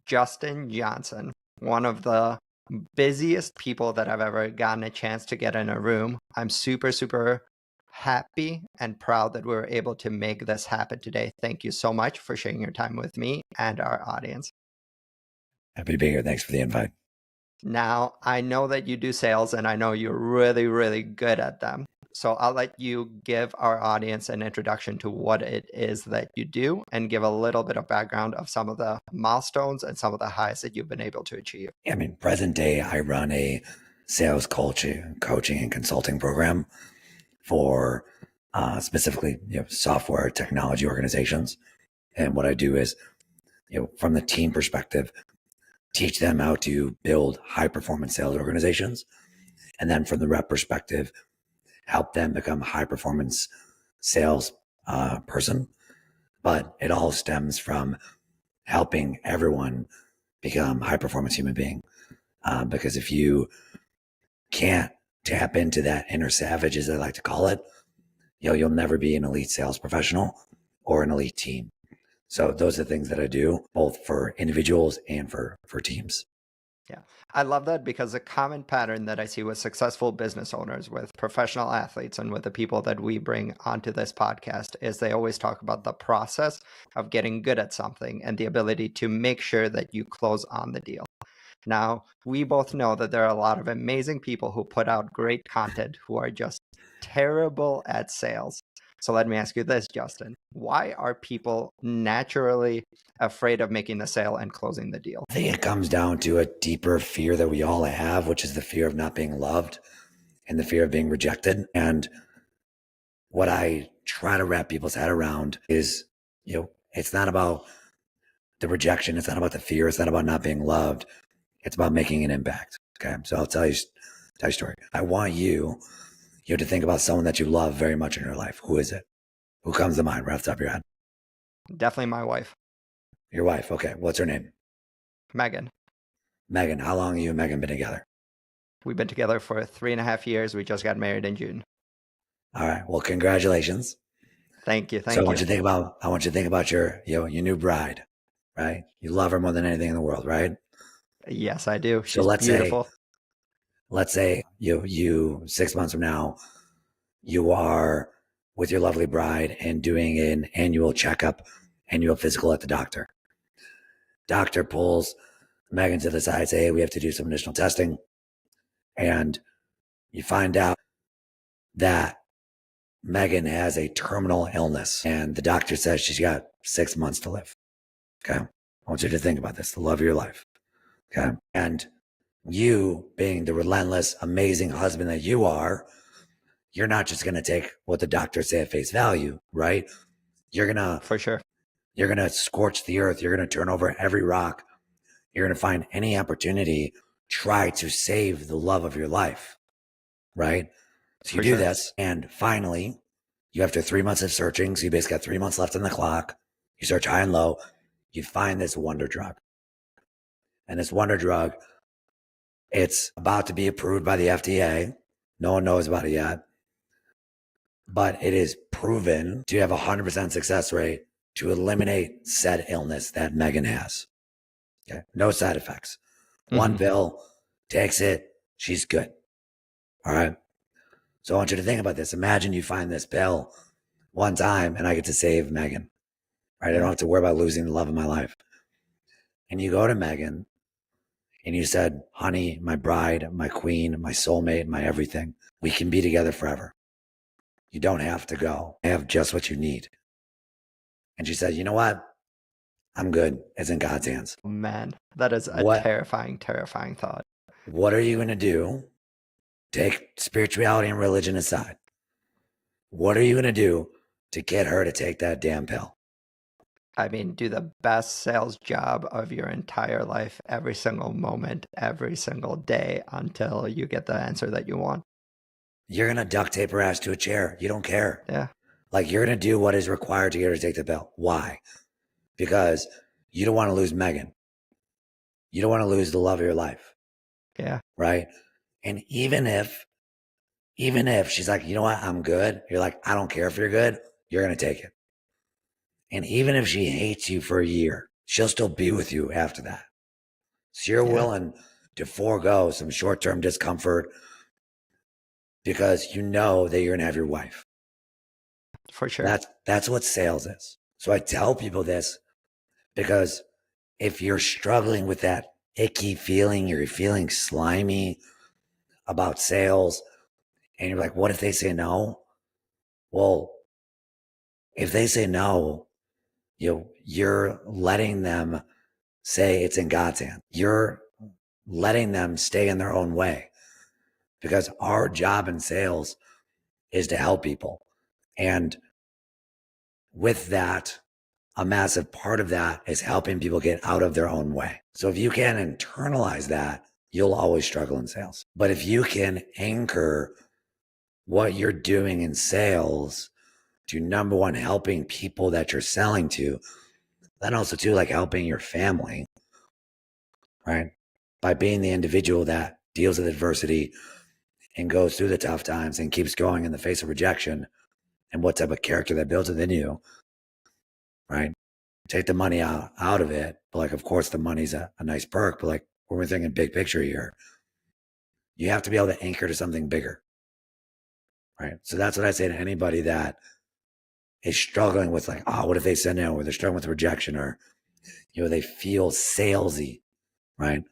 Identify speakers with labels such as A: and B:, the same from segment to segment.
A: Justin Johnson, one of the busiest people that I've ever gotten a chance to get in a room. I'm super, super happy and proud that we were able to make this happen today. Thank you so much for sharing your time with me and our audience.
B: Happy to be here. Thanks for the invite.
A: Now, I know that you do sales and I know you're really, really good at them. So I'll let you give our audience an introduction to what it is that you do and give a little bit of background of some of the milestones and some of the highs that you've been able to achieve.
B: Yeah, I mean, present day, I run a sales coaching and consulting program for specifically software technology organizations. And what I do is, from the team perspective, teach them how to build high performance sales organizations. And then from the rep perspective, help them become high performance sales person. But it all stems from helping everyone become high performance human being. Because if you can't tap into that inner savage, as I like to call it, you'll never be an elite sales professional or an elite team. So those are the things that I do, both for individuals and for teams.
A: Yeah, I love that because a common pattern that I see with successful business owners, with professional athletes, and with the people that we bring onto this podcast is they always talk about the process of getting good at something and the ability to make sure that you close on the deal. Now, we both know that there are a lot of amazing people who put out great content who are just terrible at sales. So let me ask you this, Justin. Why are people naturally afraid of making the sale and closing the deal?
B: I think it comes down to a deeper fear that we all have, which is the fear of not being loved and the fear of being rejected. And what I try to wrap people's head around is, it's not about the rejection. It's not about the fear. It's not about not being loved. It's about making an impact. Okay. So I'll tell you a story. I want you to think about someone that you love very much in your life. Who is it? Who comes to mind right off the top of your head?
A: Definitely my wife.
B: Your wife. Okay. What's her name?
A: Megan.
B: Megan. How long have you and Megan been together?
A: We've been together for 3.5 years. We just got married in June.
B: All right. Well, congratulations.
A: Thank you.
B: So I want you to think about your new bride, right? You love her more than anything in the world, right?
A: Yes, I do. She's
B: so
A: beautiful.
B: Let's say you 6 months from now, you are with your lovely bride and doing an annual checkup, annual physical at the doctor. Doctor pulls Megan to the side, say, hey, we have to do some additional testing. And you find out that Megan has a terminal illness and the doctor says she's got 6 months to live. Okay. I want you to think about this, the love of your life. Okay. And you being the relentless, amazing husband that you are, you're not just going to take what the doctors say at face value, right?
A: For sure.
B: You're going to scorch the earth. You're going to turn over every rock. You're going to find any opportunity, try to save the love of your life, right? So you do this. And finally, you after 3 months of searching, so you basically got 3 months left on the clock. You search high and low. You find this wonder drug. And this wonder drug, it's about to be approved by the FDA. No one knows about it yet. But it is proven to have a 100% success rate to eliminate said illness that Megan has. Okay. No side effects. One pill, takes it, she's good. All right. So I want you to think about this. Imagine you find this pill one time and I get to save Megan. Right. I don't have to worry about losing the love of my life. And you go to Megan and you said, honey, my bride, my queen, my soulmate, my everything, we can be together forever. You don't have to go. I have just what you need. And she said, you know what? I'm good. It's in God's hands.
A: Man, that is a terrifying, terrifying thought.
B: What are you going to do? Take spirituality and religion aside. What are you going to do to get her to take that damn pill?
A: I mean, do the best sales job of your entire life every single moment, every single day until you get the answer that you want.
B: You're going to duct tape her ass to a chair. You don't care.
A: Yeah.
B: Like you're going to do what is required to get her to take the pill. Why? Because you don't want to lose Megan. You don't want to lose the love of your life.
A: Yeah.
B: Right. And even if she's like, you know what, I'm good. You're like, I don't care if you're good. You're going to take it. And even if she hates you for a year, she'll still be with you after that. So you're willing to forego some short-term discomfort because you know that you're going to have your wife.
A: For sure.
B: That's what sales is. So I tell people this because if you're struggling with that icky feeling, you're feeling slimy about sales, and you're like, what if they say no? Well, if they say no, you're letting them say it's in God's hand. You're letting them stay in their own way, because our job in sales is to help people. And with that, a massive part of that is helping people get out of their own way. So if you can internalize that, you'll always struggle in sales. But if you can anchor what you're doing in sales to, number one, helping people that you're selling to, then also too, like helping your family, right? By being the individual that deals with adversity and goes through the tough times and keeps going in the face of rejection, and what type of character that builds within you, right? Take the money out of it. But like, of course, the money's a nice perk, but like when we're thinking big picture here, you have to be able to anchor to something bigger, right? So that's what I say to anybody that is struggling with like, oh, what if they say no, or they're struggling with rejection, or, they feel salesy, right?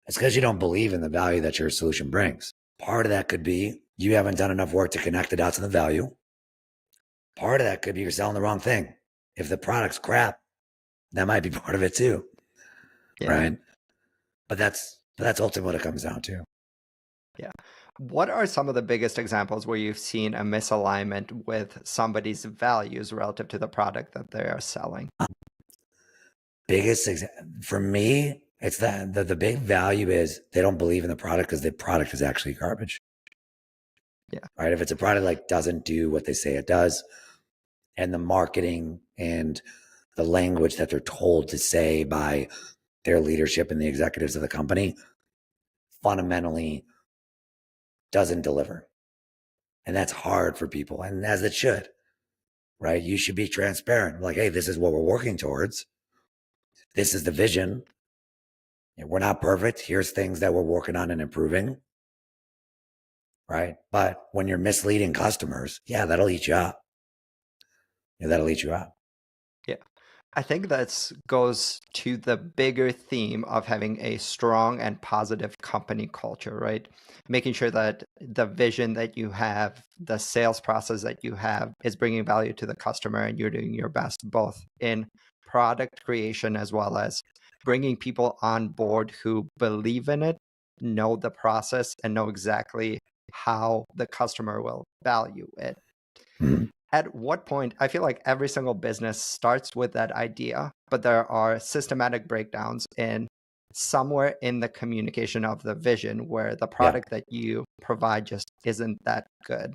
B: It's because you don't believe in the value that your solution brings. Part of that could be you haven't done enough work to connect the dots on the value. Part of that could be you're selling the wrong thing. If the product's crap, that might be part of it too, right? But that's ultimately what it comes down to.
A: Yeah. What are some of the biggest examples where you've seen a misalignment with somebody's values relative to the product that they are selling?
B: For me, it's that the big value is they don't believe in the product because the product is actually garbage.
A: Yeah.
B: Right. If it's a product like doesn't do what they say it does, and the marketing and the language that they're told to say by their leadership and the executives of the company fundamentally doesn't deliver. And that's hard for people, and as it should, right? You should be transparent. Like, hey, this is what we're working towards. This is the vision. We're not perfect. Here's things that we're working on and improving. Right. But when you're misleading customers, that'll eat you up. That'll eat you up.
A: Yeah. I think that goes to the bigger theme of having a strong and positive company culture, right? Making sure that the vision that you have, the sales process that you have is bringing value to the customer, and you're doing your best both in product creation as well as bringing people on board who believe in it, know the process, and know exactly how the customer will value it.
B: Mhm.
A: At what point, I feel like every single business starts with that idea, but there are systematic breakdowns in somewhere in the communication of the vision where the product that you provide just isn't that good.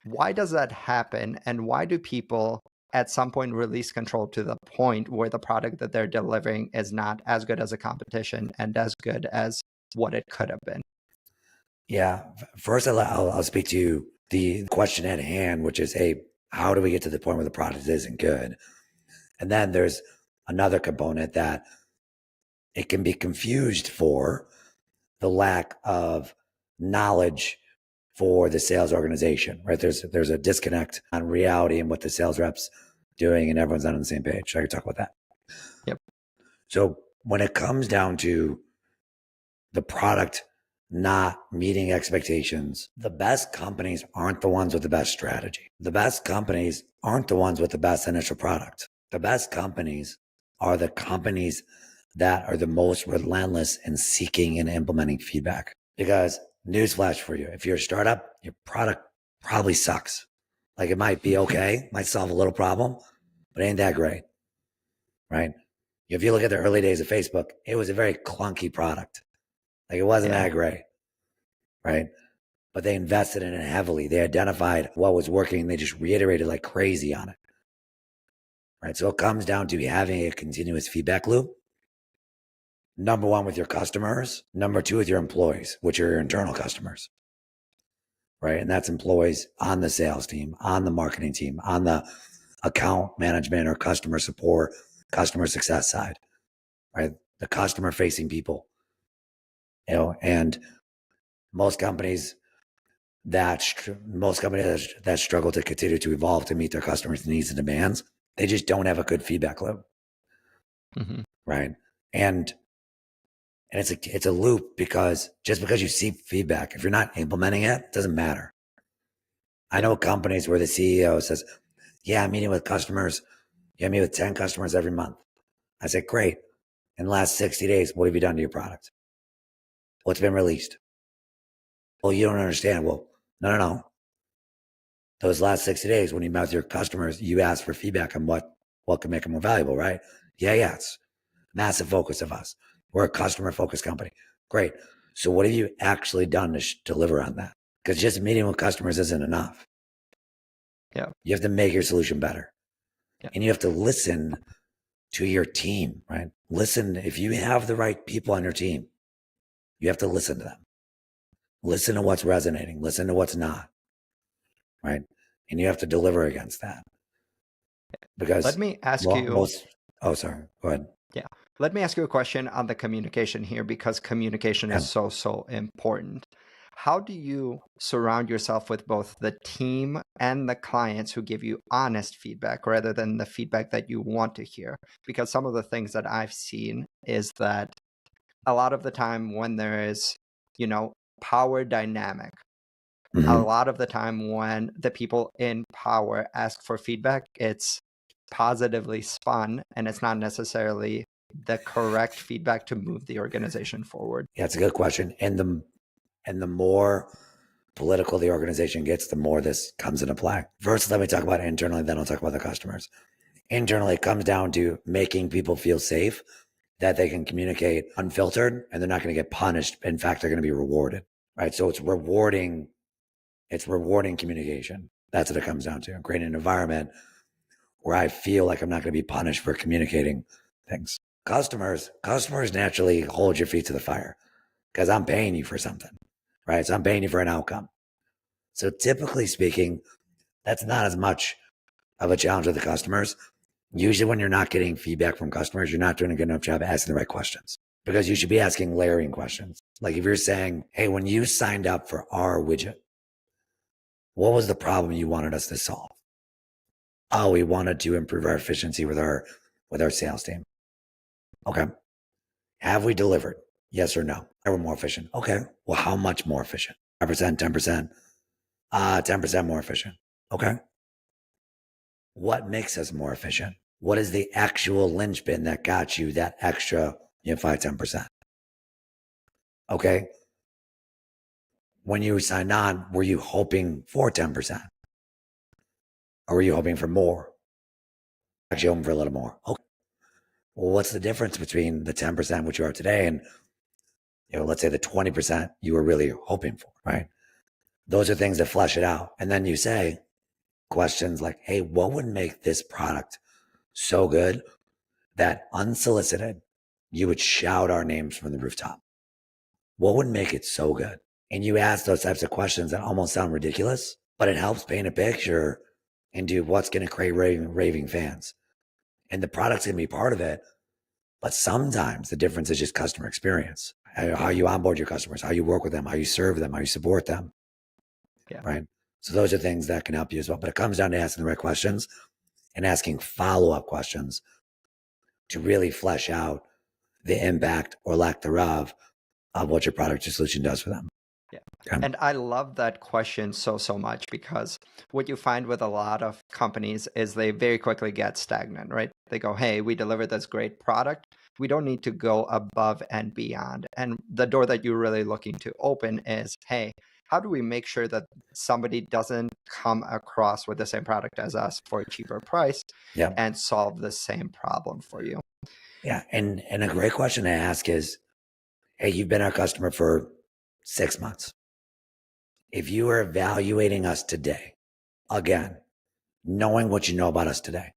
A: Why does that happen? And why do people at some point release control to the point where the product that they're delivering is not as good as a competition and as good as what it could have been?
B: Yeah. First, I'll speak to the question at hand, which is, hey, how do we get to the point where the product isn't good? And then there's another component that it can be confused for the lack of knowledge for the sales organization, right? There's a disconnect on reality and what the sales reps doing, and everyone's not on the same page. I could talk about that.
A: Yep.
B: So when it comes down to the product not meeting expectations, the best companies aren't the ones with the best strategy. The best companies aren't the ones with the best initial product. The best companies are the companies that are the most relentless in seeking and implementing feedback. Because newsflash for you, if you're a startup, your product probably sucks. Like, it might be okay, might solve a little problem, but it ain't that great, right? If you look at the early days of Facebook, it was a very clunky product. Like, it wasn't that great, right? But they invested in it heavily. They identified what was working, and they just reiterated like crazy on it, right? So it comes down to having a continuous feedback loop. Number one, with your customers. Number two, with your employees, which are your internal customers, right? And that's employees on the sales team, on the marketing team, on the account management or customer support, customer success side, right? the customer facing people, and most companies that struggle to continue to evolve to meet their customers' needs and demands, they just don't have a good feedback loop,
A: Hmm.
B: right? And it's a loop, because just because you see feedback, if you're not implementing it, it doesn't matter. I
A: Yeah.
B: know companies where the CEO says, "Yeah, I'm meeting with customers. Yeah, I meet with 10 customers every month." I said, "Great. In the last 60 days, what have you done to your product? What's been released?" "Well, you don't understand." Well, no. Those last 60 days, when you met with your customers, you asked for feedback on what can make them more valuable, right? Yeah. It's massive focus of us. We're a customer focused company. Great. So what have you actually done to deliver on that? Because just meeting with customers isn't enough.
A: Yeah.
B: You have to make your solution better,
A: Yeah.
B: and you have to listen to your team, right? Listen, if you have the right people on your team, you have to listen to them. Listen to what's resonating, listen to what's not, right? And you have to deliver against that,
A: Let
B: because
A: me ask
B: well,
A: you,
B: most, oh, sorry, go ahead.
A: yeah, let me ask you a question on the communication here because communication is
B: Yeah.
A: so, so important. How do you surround yourself with both the team and the clients who give you honest feedback rather than the feedback that you want to hear? Because some of the things that I've seen is that a lot of the time when there is, you know, power dynamic, a
B: Mhm.
A: lot of the time when the people in power ask for feedback, it's positively spun and it's not necessarily the correct feedback to move the organization forward.
B: Yeah, it's a good question. And the more political the organization gets, the more this comes into play. First, let me talk about it internally, then I'll talk about the customers. Internally, it comes down to making people feel safe, that they can communicate unfiltered and they're not going to get punished. In fact, they're going to be rewarded, right? So it's rewarding communication. That's what it comes down to. Creating an environment where I feel like I'm not going to be punished for communicating things. Customers naturally hold your feet to the fire, because I'm paying you for something, right? So I'm paying you for an outcome. So typically speaking, that's not as much of a challenge with the customers. Usually when you're not getting feedback from customers, you're not doing a good enough job asking the right questions, because you should be asking layering questions. Like if you're saying, "Hey, when you signed up for our widget, what was the problem you wanted us to solve?" "Oh, we wanted to improve our efficiency with our sales team." "Okay. Have we delivered? Yes or no? Are we more efficient?" "Okay. Well, how much more efficient? 5%, 10%? 10% more efficient." "Okay. What makes us more efficient? What is the actual linchpin that got you that extra, 5, 10%? Okay. When you signed on, were you hoping for 10%? Or were you hoping for more? Actually hoping for a little more. Okay. Well, what's the difference between the 10%, which you are today, and let's say the 20% you were really hoping for, right? Those are things that flesh it out. And then you say questions like, "Hey, what would make this product so good that unsolicited, you would shout our names from the rooftop? What would make it so good?" And you ask those types of questions that almost sound ridiculous, but it helps paint a picture into what's going to create raving fans. And the product's going to be part of it. But sometimes the difference is just customer experience, how
A: Yeah.
B: you onboard your customers, how you work with them, how you serve them, how you support them,
A: Yeah.
B: right? So those are things that can help you as well. But it comes down to asking the right questions and asking follow-up questions to really flesh out the impact or lack thereof of what your product or solution does for them.
A: Yeah.
B: Okay.
A: And I love that question so, so much because what you find with a lot of companies is they very quickly get stagnant, right? They go, hey, we delivered this great product. We don't need to go above and beyond. And the door that you're really looking to open is, hey, how do we make sure that somebody doesn't come across with the same product as us for a cheaper price
B: Yeah.
A: and solve the same problem for you?
B: Yeah. And a great question to ask is, hey, you've been our customer for 6 months. If you were evaluating us today, again, knowing what you know about us today,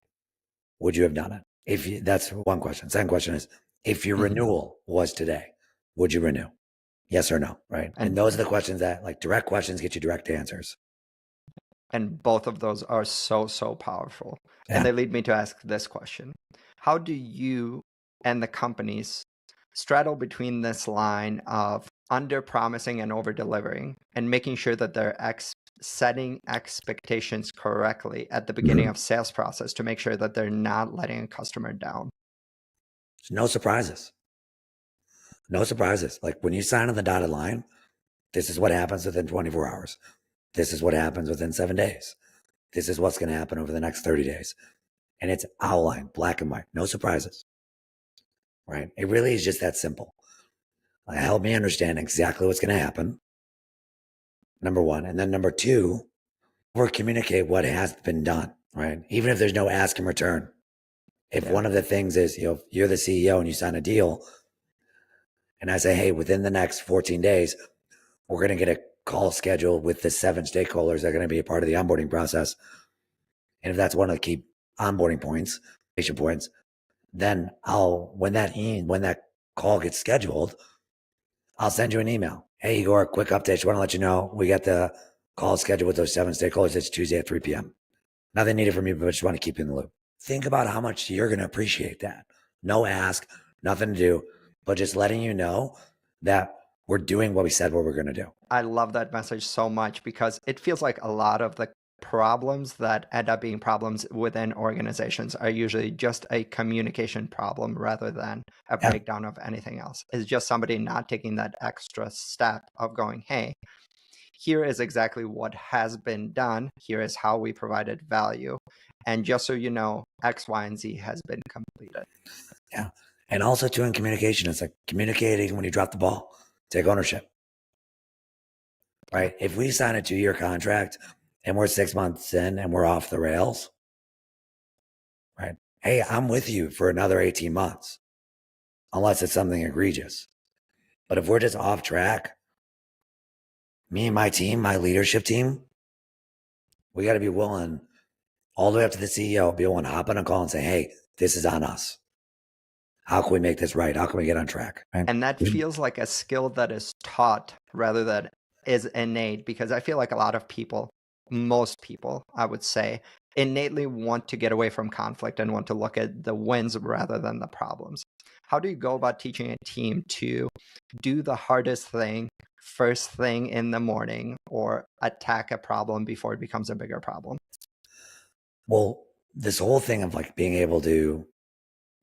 B: would you have done it? That's one question. Second question is, if your
A: Mhm.
B: renewal was today, would you renew? Yes or no, right? And
A: And
B: those are the questions that, like, direct questions get you direct answers.
A: And both of those are so, so powerful. And
B: Yeah.
A: they lead me to ask this question. How do you and the companies straddle between this line of under promising and over delivering and making sure that they're setting expectations correctly at the beginning
B: Mhm.
A: of sales process to make sure that they're not letting a customer down.
B: No surprises. No surprises. Like when you sign on the dotted line, this is what happens within 24 hours. This is what happens within 7 days. This is what's going to happen over the next 30 days. And it's outlined, black and white, no surprises, right? It really is just that simple. Like, help me understand exactly what's going to happen, number one. And then number two, over communicate what has been done, right? Even if there's no ask in return. If
A: Yeah.
B: one of the things is, if you're the CEO and you sign a deal and I say, hey, within the next 14 days, we're going to get a call scheduled with the 7 stakeholders that are going to be a part of the onboarding process. And if that's one of the key onboarding points, then when that call gets scheduled, I'll send you an email. Hey, Igor, quick update. Just want to let you know we got the call scheduled with those 7 stakeholders. It's Tuesday at 3 p.m. Nothing needed from you, but just want to keep you in the loop. Think about how much you're going to appreciate that. No ask, nothing to do, but just letting you know that we're doing what we said what we're going to do.
A: I love that message so much because it feels like a lot of the problems that end up being problems within organizations are usually just a communication problem rather than a
B: Yeah.
A: breakdown of anything else. It's just somebody not taking that extra step of going, hey, here is exactly what has been done. Here is how we provided value. And just so you know, X, Y, and Z has been completed.
B: Yeah. And also too in communication, it's like communicating when you drop the ball, take ownership. Right. If we sign a 2-year contract and we're 6 months in and we're off the rails, right? Hey, I'm with you for another 18 months, unless it's something egregious. But if we're just off track, me and my team, my leadership team, we got to be willing, all the way up to the CEO, be willing to hop on a call and say, hey, this is on us. How can we make this right? How can we get on track? Right?
A: And that feels like a skill that is taught rather than is innate, because I feel like a lot of people, most people, I would say, innately want to get away from conflict and want to look at the wins rather than the problems. How do you go about teaching a team to do the hardest thing first thing in the morning or attack a problem before it becomes a bigger problem?
B: Well, this whole thing of like being able to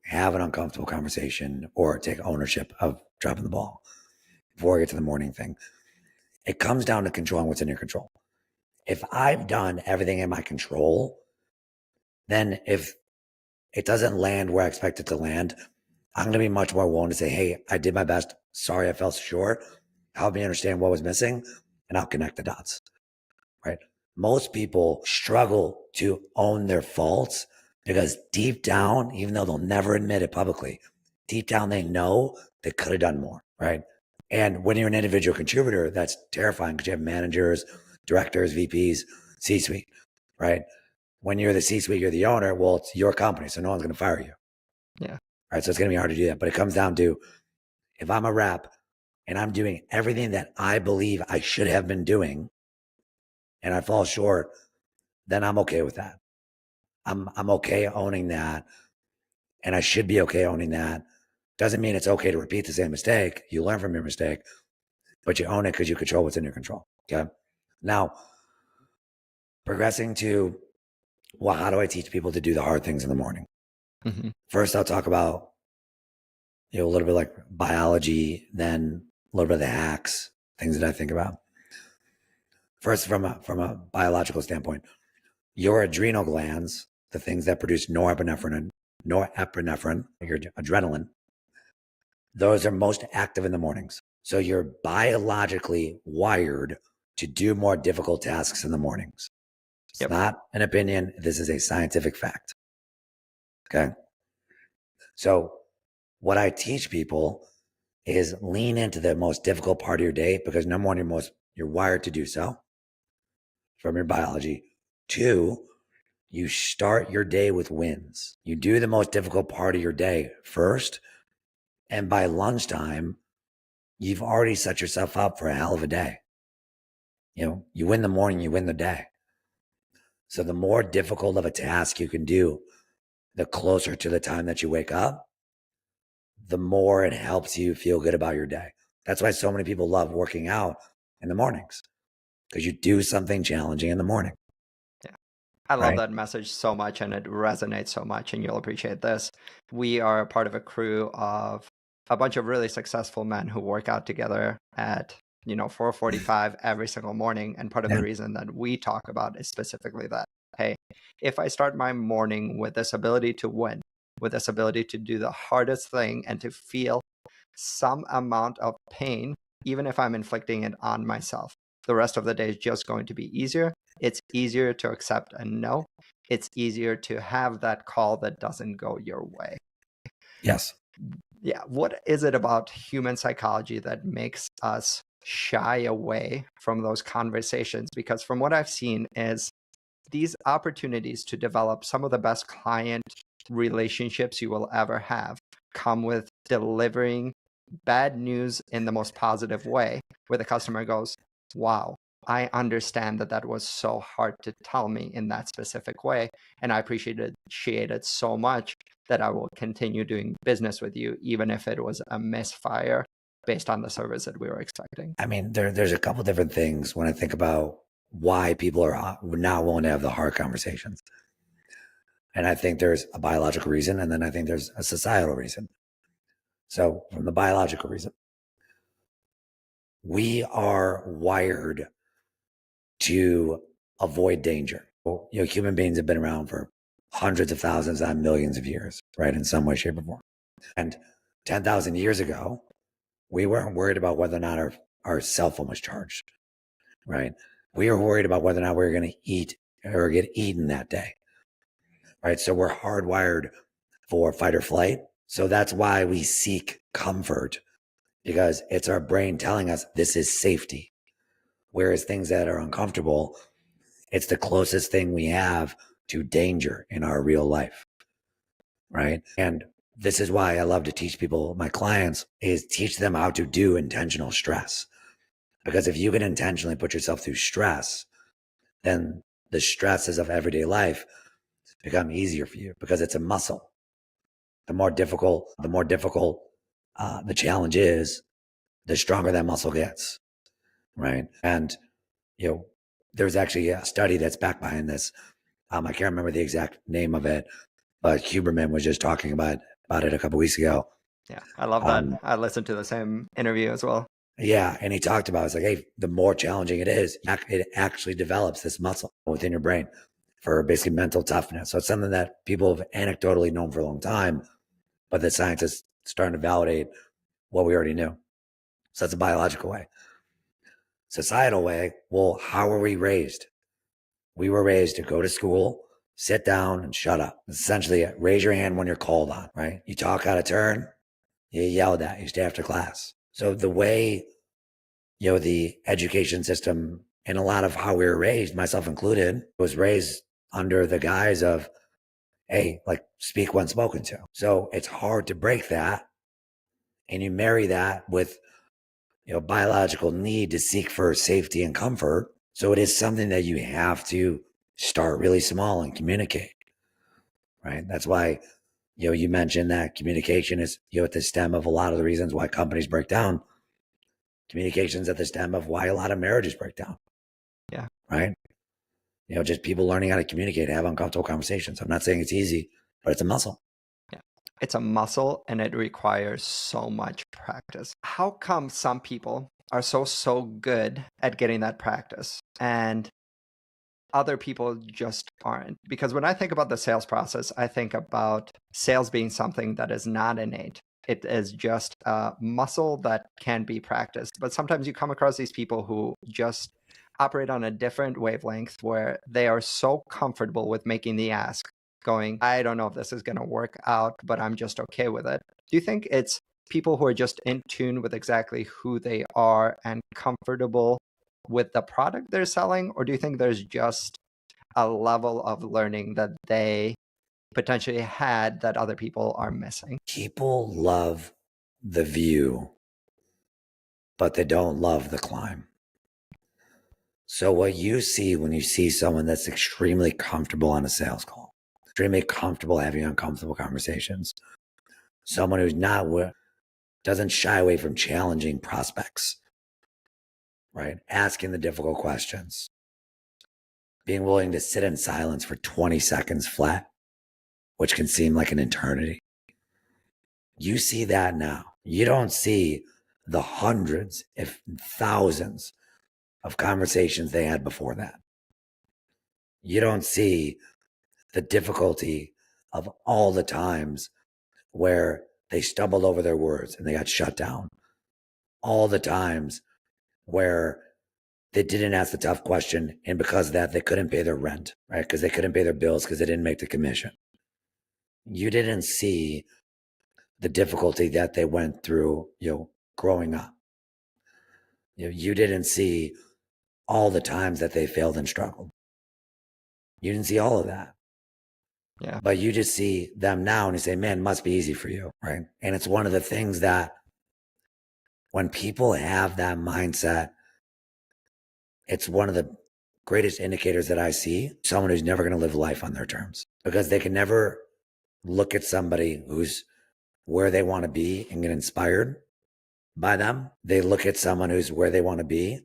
B: have an uncomfortable conversation or take ownership of dropping the ball before I get to the morning thing, it comes down to controlling what's in your control. If I've done everything in my control, then if it doesn't land where I expect it to land, I'm going to be much more willing to say, hey, I did my best. Sorry, I fell short. Help me understand what was missing, and I'll connect the dots. Right. Most people struggle to own their faults because deep down, even though they'll never admit it publicly, deep down they know they could have done more. Right. And when you're an individual contributor, that's terrifying because you have managers, directors, VPs, C suite. Right. When you're the C suite, you're the owner. Well, it's your company, so no one's going to fire you.
A: Yeah.
B: Right. So it's going to be hard to do that. But it comes down to if I'm a rep and I'm doing everything that I believe I should have been doing and I fall short, then I'm okay with that. I'm okay owning that. And I should be okay owning that. Doesn't mean it's okay to repeat the same mistake. You learn from your mistake, but you own it because you control what's in your control. Okay. Now, progressing to, well, how do I teach people to do the hard things in the morning?
A: Mm-hmm.
B: First, I'll talk about, a little bit like biology, then a little bit of the hacks, things that I think about. First, from a biological standpoint, your adrenal glands, the things that produce norepinephrine, your adrenaline, those are most active in the mornings. So you're biologically wired to do more difficult tasks in the mornings. It's
A: Yep.
B: not an opinion. This is a scientific fact. Okay. So what I teach people is lean into the most difficult part of your day because number one, you're wired to do so from your biology. 2, you start your day with wins. You do the most difficult part of your day first. And by lunchtime, you've already set yourself up for a hell of a day. You win the morning, you win the day. So the more difficult of a task you can do, the closer to the time that you wake up, the more it helps you feel good about your day. That's why so many people love working out in the mornings, because you do something challenging in the morning.
A: I love
B: Right?
A: that message so much, and it resonates so much, and you'll appreciate this. We are a part of a crew of a bunch of really successful men who work out together at 4:45 every single morning. And part of
B: Yeah.
A: the reason that we talk about is specifically that, hey, if I start my morning with this ability to win, with this ability to do the hardest thing and to feel some amount of pain, even if I'm inflicting it on myself, the rest of the day is just going to be easier. It's easier to accept a no. It's easier to have that call that doesn't go your way.
B: Yes.
A: Yeah. What is it about human psychology that makes us shy away from those conversations? Because from what I've seen is these opportunities to develop some of the best client relationships you will ever have come with delivering bad news in the most positive way, where the customer goes, wow, I understand that was so hard to tell me in that specific way. And I appreciate it so much that I will continue doing business with you, even if it was a misfire based on the service that we were expecting.
B: I mean, there's a couple different things when I think about why people are not willing to have the hard conversations. And I think there's a biological reason, and then I think there's a societal reason. So from the biological reason, we are wired to avoid danger. Human beings have been around for hundreds of thousands and millions of years, right? In some way, shape, or form. And 10,000 years ago, we weren't worried about whether or not our cell phone was charged, right? We were worried about whether or not we were going to eat or get eaten that day, right? So we're hardwired for fight or flight. So that's why we seek comfort, because it's our brain telling us this is safety. Whereas things that are uncomfortable, it's the closest thing we have to danger in our real life, right? And this is why I love to teach people, my clients, is teach them how to do intentional stress. Because if you can intentionally put yourself through stress, then the stresses of everyday life become easier for you, because it's a muscle. The more difficult the challenge is, the stronger that muscle gets, right? And there's actually a study that's back behind this. I can't remember the exact name of it, but Huberman was just talking about it a couple weeks ago.
A: Yeah, I love that. I listened to the same interview as well.
B: Yeah, and he talked about, it's like, hey, the more challenging it is, it actually develops this muscle within your brain for basically mental toughness. So it's something that people have anecdotally known for a long time, but the science is starting to validate what we already knew. So that's a biological way. Societal way, well, how were we raised? We were raised to go to school, sit down, and shut up. Essentially, raise your hand when you're called on, right? You talk out of turn, you yelled at, you stay after class. So the way, the education system and a lot of how we were raised, myself included, was raised under the guise of, hey, like, speak when spoken to. So it's hard to break that. And you marry that with, biological need to seek for safety and comfort. So it is something that you have to start really small and communicate, right? That's why, you mentioned that communication is, at the stem of a lot of the reasons why companies break down. Communication's at the stem of why a lot of marriages break down.
A: Yeah.
B: Right? Just people learning how to communicate, have uncomfortable conversations. I'm not saying it's easy, but it's a muscle.
A: Yeah. It's a muscle, and it requires so much practice. How come some people are so good at getting that practice and other people just aren't? Because when I think about the sales process, I think about sales being something that is not innate. It is just a muscle that can be practiced. But sometimes you come across these people who just operate on a different wavelength, where they are so comfortable with making the ask, going, I don't know if this is going to work out, but I'm just okay with it. Do you think it's people who are just in tune with exactly who they are and comfortable with the product they're selling? Or do you think there's just a level of learning that they potentially had that other people are missing?
B: People love the view, but they don't love the climb. So what you see when you see someone that's extremely comfortable on a sales call, extremely comfortable having uncomfortable conversations, someone who's doesn't shy away from challenging prospects, right? Asking the difficult questions, being willing to sit in silence for 20 seconds flat, which can seem like an eternity. You see that now. You don't see the hundreds, if thousands of conversations they had before that. You don't see the difficulty of all the times where they stumbled over their words and they got shut down. All the times where they didn't ask the tough question, and because of that, they couldn't pay their rent, right? Because they couldn't pay their bills because they didn't make the commission. You didn't see the difficulty that they went through, growing up. You didn't see all the times that they failed and struggled. You didn't see all of that.
A: Yeah.
B: But you just see them now and you say, man, it must be easy for you, right? And it's one of the things that when people have that mindset, it's one of the greatest indicators that I see someone who's never going to live life on their terms, because they can never look at somebody who's where they want to be and get inspired by them. They look at someone who's where they want to be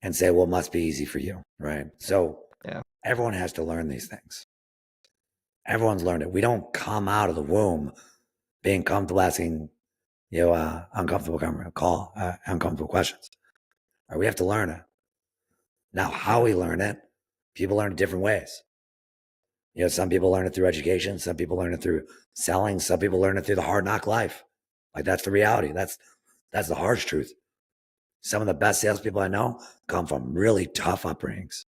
B: and say, well, it must be easy for you, right? So everyone has to learn these things. Everyone's learned it. We don't come out of the womb being comfortable asking, uncomfortable questions. Right? We have to learn it. Now, how we learn it, people learn it different ways. Some people learn it through education. Some people learn it through selling. Some people learn it through the hard knock life. Like, that's the reality. That's the harsh truth. Some of the best salespeople I know come from really tough upbringings,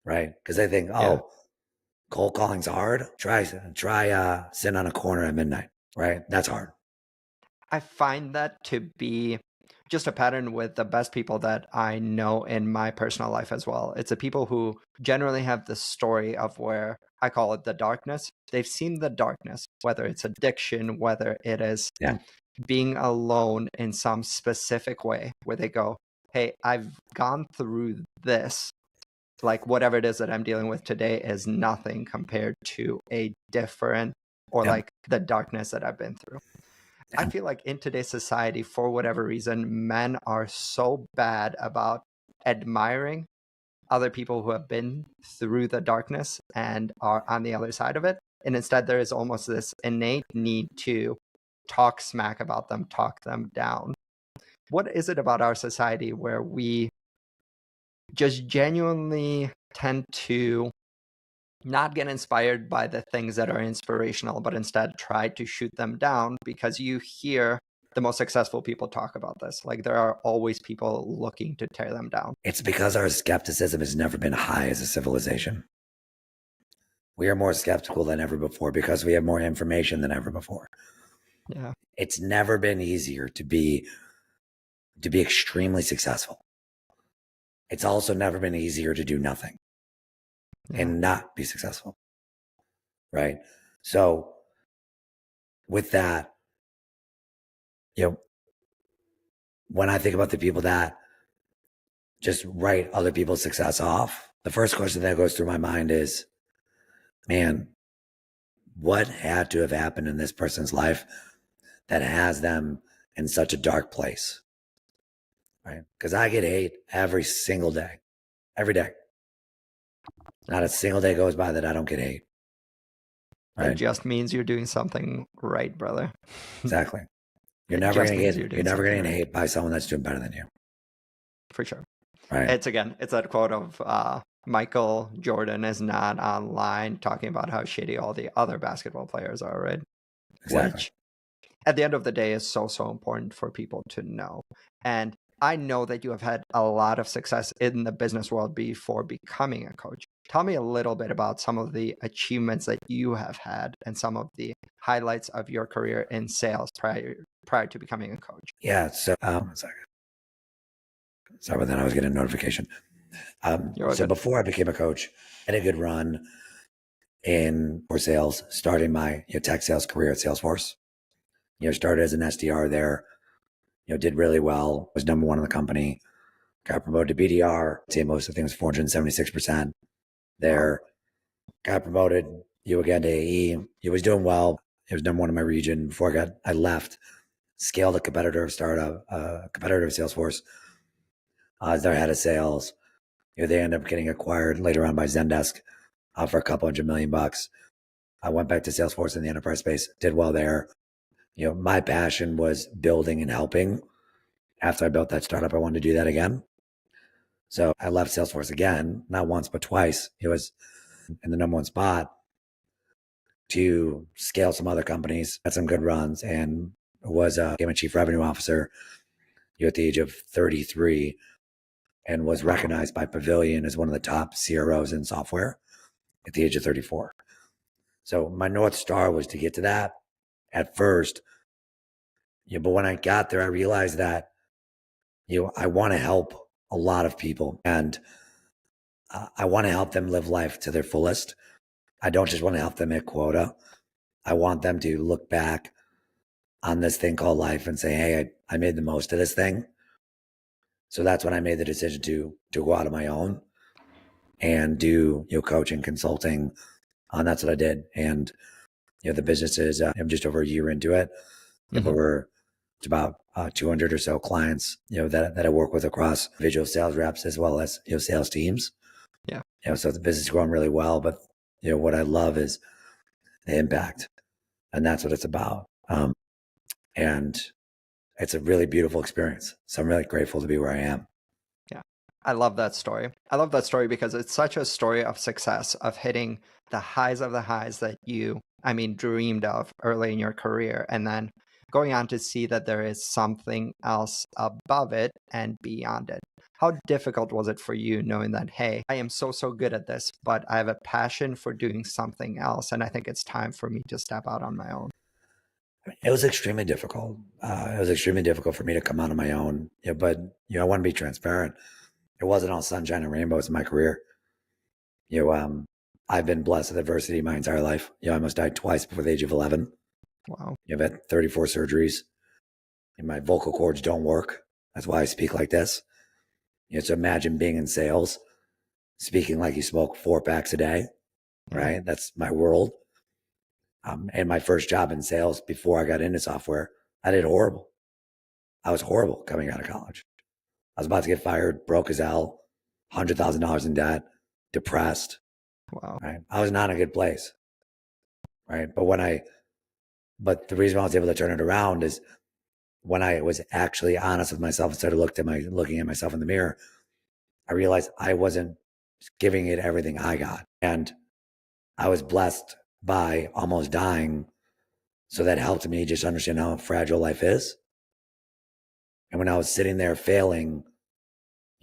B: right? Because they think, cold calling's hard. Try sitting on a corner at midnight, right? That's hard.
A: I find that to be just a pattern with the best people that I know in my personal life as well. It's the people who generally have the story of where I call it the darkness. They've seen the darkness, whether it's addiction, whether it is being alone in some specific way, where they go, hey, I've gone through this. Like, whatever it is that I'm dealing with today is nothing compared to a different or like the darkness that I've been through. I feel like in today's society, for whatever reason, men are so bad about admiring other people who have been through the darkness and are on the other side of it. And instead, there is almost this innate need to talk smack about them, talk them down. What is it about our society where we just genuinely tend to not get inspired by the things that are inspirational, but instead try to shoot them down? Because you hear the most successful people talk about this. Like, there are always people looking to tear them down.
B: It's because our skepticism has never been high as a civilization. We are more skeptical than ever before because we have more information than ever before.
A: Yeah.
B: It's never been easier to be extremely successful. It's also never been easier to do nothing and not be successful. Right? So with that, when I think about the people that just write other people's success off, the first question that goes through my mind is, man, what had to have happened in this person's life that has them in such a dark place? Right? Because I get hate every single day, every day. Not a single day goes by that I don't get hate.
A: Right? It just means you're doing something right, brother.
B: Exactly. You're never going to get hate by someone that's doing better than you.
A: For sure.
B: Right.
A: It's that quote of Michael Jordan is not online talking about how shitty all the other basketball players are, right?
B: Exactly.
A: Which at the end of the day is so important for people to know. And I know that you have had a lot of success in the business world before becoming a coach. Tell me a little bit about some of the achievements that you have had and some of the highlights of your career in sales prior to becoming a coach.
B: Yeah. So, one second. Sorry about that. I was getting a notification. So before I became a coach, I had a good run for sales, starting my tech sales career at Salesforce. Started as an SDR there. Did really well. Was number one in the company. Got promoted to BDR. Say most of the things 476% there. Got promoted. Again to AE. Was doing well. It was number one in my region before I left, scaled a competitive startup, competitive Salesforce, as their head of sales. They ended up getting acquired later on by Zendesk for a couple $100 million. I went back to Salesforce in the enterprise space, did well there. My passion was building and helping. After I built that startup, I wanted to do that again. So I left Salesforce again, not once, but twice. It was in the number one spot to scale some other companies, had some good runs, and became a chief revenue officer at the age of 33, and was recognized by Pavilion as one of the top CROs in software at the age of 34. So my North Star was to get to that at first. But when I got there, I realized that, I want to help a lot of people, and I want to help them live life to their fullest. I don't just want to help them hit quota. I want them to look back on this thing called life and say, hey, I made the most of this thing. So that's when I made the decision to go out on my own and do, coaching, consulting. And that's what I did. And, the business is, I'm just over a year into it. It's about 200 or so clients, that I work with across visual sales reps as well as, sales teams.
A: Yeah.
B: So the business is growing really well, but, what I love is the impact, and that's what it's about. And it's a really beautiful experience. So I'm really grateful to be where I am.
A: Yeah. I love that story. I love that story because it's such a story of success, of hitting the highs of the highs that you, dreamed of early in your career, and then going on to see that there is something else above it and beyond it. How difficult was it for you knowing that, hey, I am so good at this, but I have a passion for doing something else, and I think it's time for me to step out on my own?
B: It was extremely difficult. It was extremely difficult for me to come out on my own. But I want to be transparent. It wasn't all sunshine and rainbows in my career. I've been blessed with adversity my entire life. I almost died twice before the age of 11.
A: Wow.
B: I've had 34 surgeries. And my vocal cords don't work. That's why I speak like this. So imagine being in sales, speaking like you smoke 4 packs a day, right? That's my world. And my first job in sales before I got into software, I did horrible. I was horrible coming out of college. I was about to get fired, broke as hell, $100,000 in debt, depressed.
A: Wow.
B: Right? I was not in a good place. Right. But the reason why I was able to turn it around is when I was actually honest with myself and started looking at myself in the mirror, I realized I wasn't giving it everything I got. And I was blessed by almost dying. So that helped me just understand how fragile life is. And when I was sitting there failing,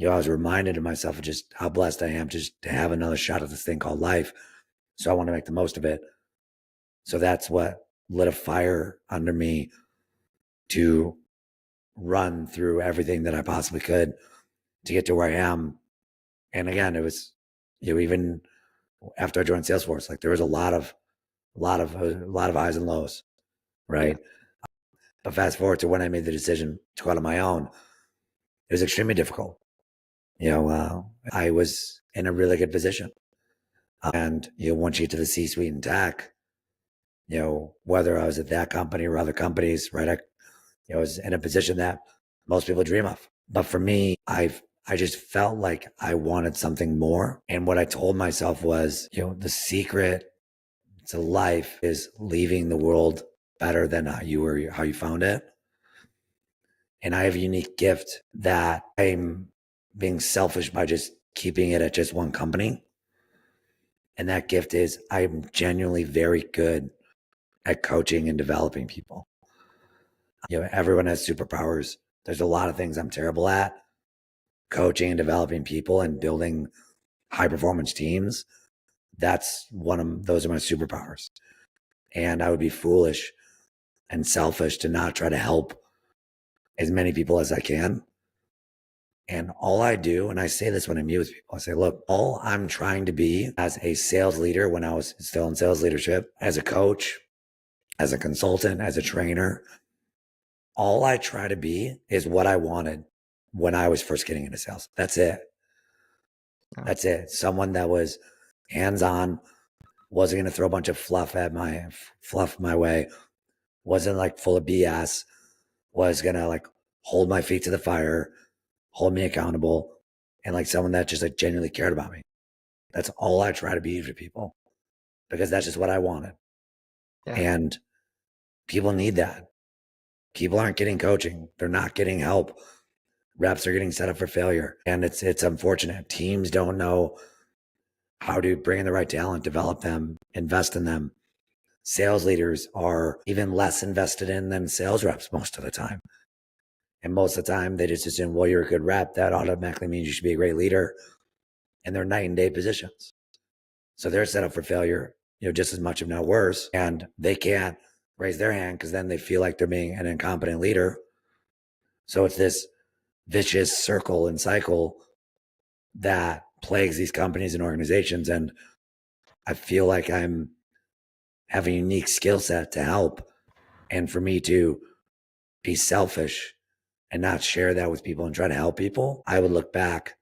B: I was reminded of myself of just how blessed I am just to have another shot at this thing called life. So I want to make the most of it. So that's what lit a fire under me to run through everything that I possibly could to get to where I am. And again, it was, even after I joined Salesforce, like there was a lot of highs and lows, right? Yeah. But fast forward to when I made the decision to go out on my own, it was extremely difficult. I was in a really good position. And, once you get to the C-suite in tech, whether I was at that company or other companies, right? I was in a position that most people dream of. But for me, I just felt like I wanted something more. And what I told myself was, the secret to life is leaving the world better than how you found it. And I have a unique gift that I'm being selfish by just keeping it at just one company. And that gift is I'm genuinely very good at coaching and developing people. Everyone has superpowers. There's a lot of things I'm terrible at. Coaching and developing people and building high performance teams. Those are my superpowers. And I would be foolish and selfish to not try to help as many people as I can. And all I do, and I say this when I meet with people, I say, look, all I'm trying to be as a sales leader when I was still in sales leadership, as a coach, as a consultant, as a trainer, all I try to be is what I wanted when I was first getting into sales. That's it. That's it. Someone that was hands-on, wasn't going to throw a bunch of fluff my way, wasn't like full of BS, was going to like hold my feet to the fire, hold me accountable, and like someone that just like genuinely cared about me. That's all I try to be to people because that's just what I wanted.
A: Yeah.
B: And people need that. People aren't getting coaching. They're not getting help. Reps are getting set up for failure. And it's unfortunate. Teams don't know how to bring in the right talent, develop them, invest in them. Sales leaders are even less invested in than sales reps most of the time. And most of the time they just assume, well, you're a good rep. That automatically means you should be a great leader. And they're night and day positions. So they're set up for failure, just as much, if not worse. And they can't raise their hand because then they feel like they're being an incompetent leader. So it's this vicious circle and cycle that plagues these companies and organizations. And I feel like I'm have a unique skill set to help. And for me to be selfish and not share that with people and try to help people, I would look back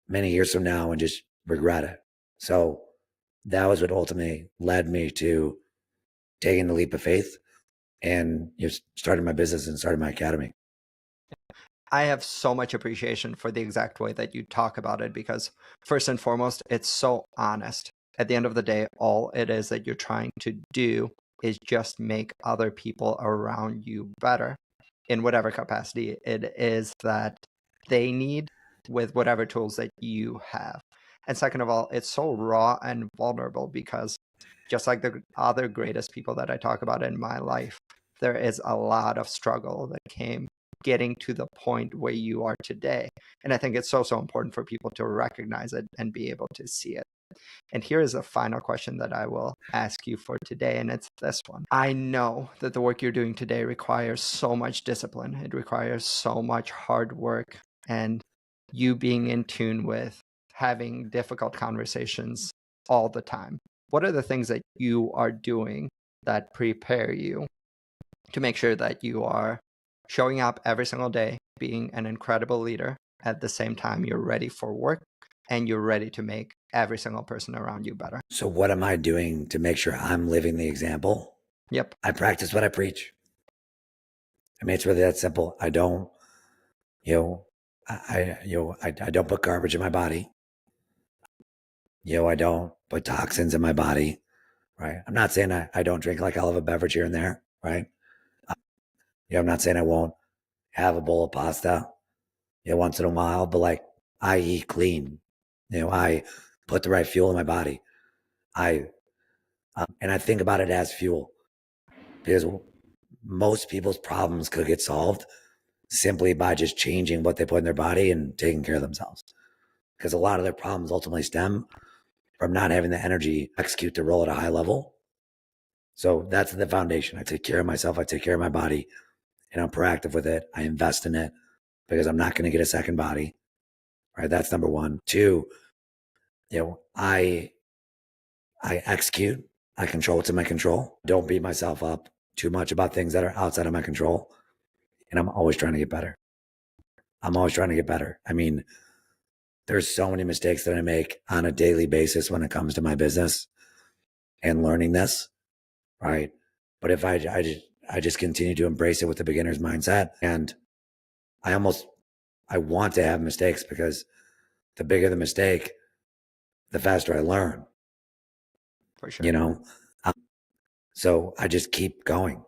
B: many years from now and just regret it. So that was what ultimately led me to taking the leap of faith and started my business and started my academy.
A: I have so much appreciation for the exact way that you talk about it because, first and foremost, it's so honest. At the end of the day, all it is that you're trying to do is just make other people around you better in whatever capacity it is that they need with whatever tools that you have. And second of all, it's so raw and vulnerable because just like the other greatest people that I talk about in my life, there is a lot of struggle that came getting to the point where you are today. And I think it's so important for people to recognize it and be able to see it. And here is a final question that I will ask you for today, and it's this one. I know that the work you're doing today requires so much discipline. It requires so much hard work and you being in tune with having difficult conversations all the time. What are the things that you are doing that prepare you to make sure that you are showing up every single day, being an incredible leader, at the same time you're ready for work and you're ready to make every single person around you better?
B: So what am I doing to make sure I'm living the example?
A: Yep.
B: I practice what I preach. I mean, it's really that simple. I don't, I don't put garbage in my body. I don't put toxins in my body, right? I'm not saying I don't drink like I'll have a beverage here and there, right? I'm not saying I won't have a bowl of pasta, once in a while, but like I eat clean. I put the right fuel in my body. And I think about it as fuel because most people's problems could get solved simply by just changing what they put in their body and taking care of themselves. Because a lot of their problems ultimately stem from not having the energy to execute the role at a high level. So that's the foundation. I take care of myself. I take care of my body and I'm proactive with it. I invest in it because I'm not going to get a second body. Right. That's number one. Two, I execute. I control what's in my control. Don't beat myself up too much about things that are outside of my control. And I'm always trying to get better. I mean, there's so many mistakes that I make on a daily basis when it comes to my business and learning this, right? But if I just continue to embrace it with the beginner's mindset, and I want to have mistakes because the bigger the mistake, the faster I learn.
A: For sure.
B: So I just keep going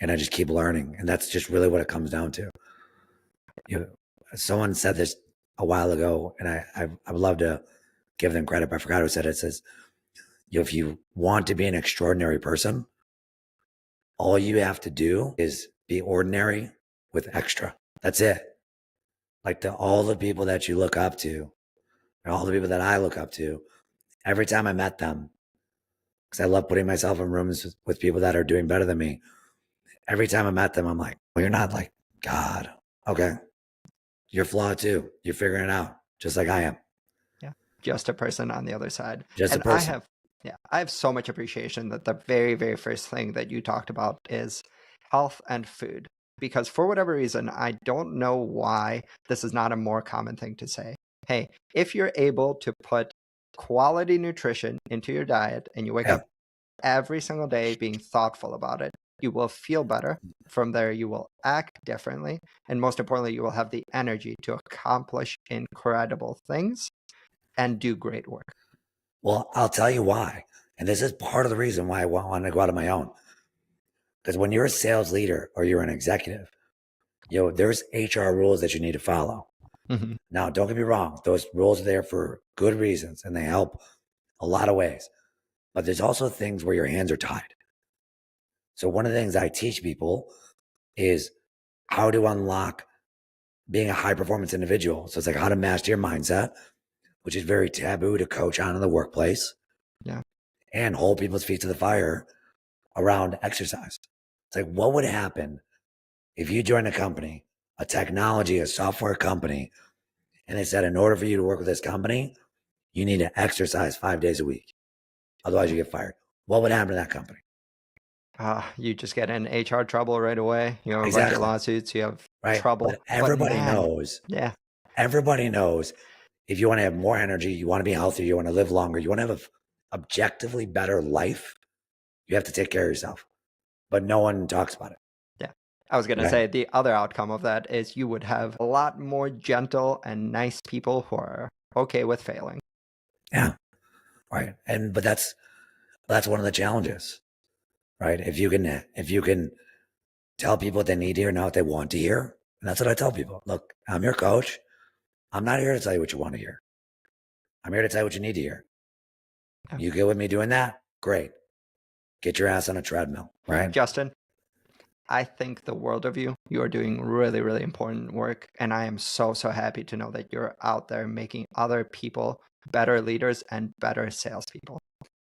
B: and I just keep learning, and that's just really what it comes down to. Someone said this a while ago, and I would love to give them credit, but I forgot who said it. It says, if you want to be an extraordinary person, all you have to do is be ordinary with extra. That's it. Like all the people that you look up to, and all the people that I look up to, every time I met them, because I love putting myself in rooms with people that are doing better than me. Every time I met them, I'm like, well, you're not like God. Okay. You're flawed too. You're figuring it out just like I am.
A: Yeah. Just a person on the other side.
B: Just a
A: And I
B: person.
A: have so much appreciation that the very, very first thing that you talked about is health and food. Because for whatever reason, I don't know why this is not a more common thing to say. Hey, if you're able to put quality nutrition into your diet and you wake up every single day being thoughtful about it, you will feel better. From there, you will act differently. And most importantly, you will have the energy to accomplish incredible things and do great work.
B: Well, I'll tell you why. And this is part of the reason why I want to go out on my own. Because when you're a sales leader or you're an executive, there's HR rules that you need to follow.
A: Mm-hmm.
B: Now, don't get me wrong. Those rules are there for good reasons and they help a lot of ways. But there's also things where your hands are tied. So one of the things I teach people is how to unlock being a high performance individual. So it's like how to master your mindset, which is very taboo to coach on in the workplace.
A: Yeah.
B: And hold people's feet to the fire around exercise. It's like, what would happen if you joined a company, a technology, a software company, and they said, in order for you to work with this company, you need to exercise 5 days a week. Otherwise you get fired. What would happen to that company?
A: You just get in HR trouble right away. You have a bunch of
B: Exactly.
A: lawsuits. You have
B: Right.
A: trouble.
B: But everybody
A: man,
B: knows.
A: Yeah.
B: Everybody knows if you want to have more energy, you want to be healthier, you want to live longer, you want to have an objectively better life, you have to take care of yourself. But no one talks about it.
A: Yeah. I was going to say the other outcome of that is you would have a lot more gentle and nice people who are okay with failing.
B: Yeah. Right. But that's one of the challenges, right? If you can tell people what they need to hear, not what they want to hear. And that's what I tell people. Look, I'm your coach. I'm not here to tell you what you want to hear. I'm here to tell you what you need to hear.
A: Yeah.
B: You good with me doing that? Great. Get your ass on a treadmill, right?
A: Justin, I think the world of you. You are doing really, really important work. And I am so, so happy to know that you're out there making other people better leaders and better salespeople.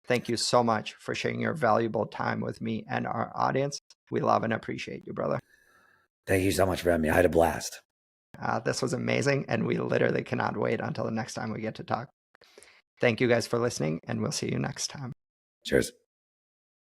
A: Thank you so much for sharing your valuable time with me and our audience. We love and appreciate you, brother.
B: Thank you so much for having me. I had a blast.
A: This was amazing, and we literally cannot wait until the next time we get to talk. Thank you guys for listening, and we'll see you next time.
B: Cheers.